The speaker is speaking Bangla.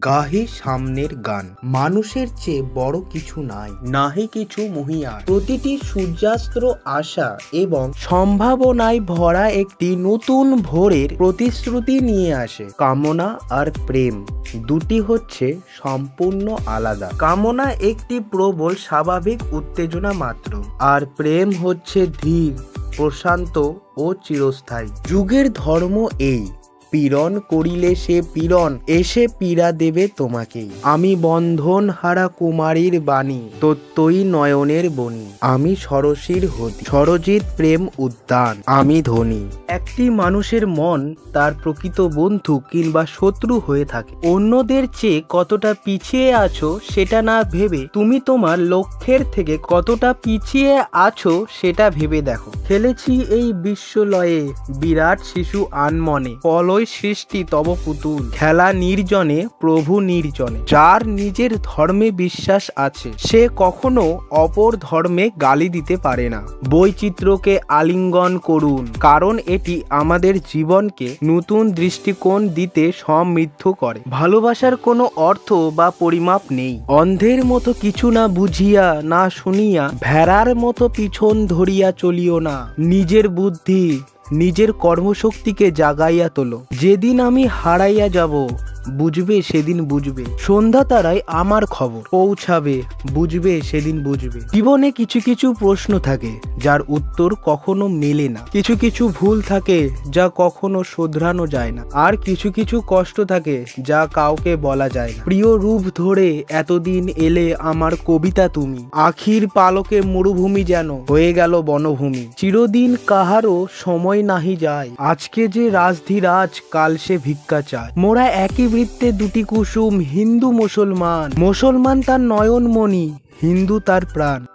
গাহি সামনের গান। মানুষের চেয়ে বড় কিছু নাই, নাহি কিছু মহিয়ার। প্রতিটি সূর্যাস্ত আশা এবং সম্ভাবনায় ভরা একটি নতুন ভোরের প্রতিশ্রুতি নিয়ে আসে। কামনা আর প্রেম দুটি হচ্ছে সম্পূর্ণ আলাদা। কামনা একটি প্রবল স্বাভাবিক উত্তেজনা মাত্র, আর প্রেম হচ্ছে ধীর, প্রশান্ত ও চিরস্থায়ী। যুগের ধর্ম এই, পীড়ন করিলে সে পীড়ন এসে পীড়া দেবে তোমাকেই। আমি বন্ধন হারা কুমারীর বাণী, তত্ত্বই নয়নের বনি। আমি সরসীর হতি, সরজিৎ প্রেম উদ্যান, আমি ধনী। একটি মানুষের মন তার প্রকৃত বন্ধু কিংবা শত্রু হয়ে থাকে। অন্যদের চেয়ে কতটা পিছিয়ে আছো সেটা না ভেবে তুমি তোমার লক্ষ্যের থেকে কতটা পিছিয়ে আছো সেটা ভেবে দেখো। খেলেছি এই বিশ্বলয়ে বিরাট শিশু আনমনে, পলয় সৃষ্টি তব পুতুল। খেলা নির্জনে প্রভু নির্জনে। যার নিজের ধর্মে বিশ্বাস আছে সে কখনো অপর ধর্মে গালি দিতে পারে না। বৈচিত্র্যকে আলিঙ্গন করুন, কারণ এটি আমাদের জীবনকে নতুন দৃষ্টিকোণ দিতে সমৃদ্ধ করে। ভালোবাসার কোনো অর্থ বা পরিমাপ নেই। অন্ধের মতো কিছু না বুঝিয়া না শুনিয়া ভেড়ার মতো পিছন ধরিয়া চলিও না। নিজের বুদ্ধি, নিজের কর্মশক্তিকে জাগাইয়া তোলো। যেদিন আমি হারাইয়া যাব বুঝবে সেদিন বুঝবে। সন্ধ্যা তারাই আমার খবর পৌঁছাবে, বুঝবে সেদিন বুঝবে। জীবনে কিছু কিছু প্রশ্ন থাকে যার উত্তর কখনো মেলে না। কিছু কিছু ভুল থাকে যা কখনো শোধরানো যায় না। আর কিছু কিছু কষ্ট থাকে যা কাউকে বলা যায় না। প্রিয় রূপ ধরে এতদিন এলে আমার কবিতা তুমি। আখির পালকে মরুভূমি যেন হয়ে গেল বনভূমি। চিরদিন কাহারও সময় নাহি যায়। আজকে যে রাজধীরাজ কাল সে ভিক্ষা চায়। মোরা একই বৃত্তে দুটি কুসুম, হিন্দু মুসলমান। মুসলমান তার নয়নমণি, হিন্দু তার প্রাণ।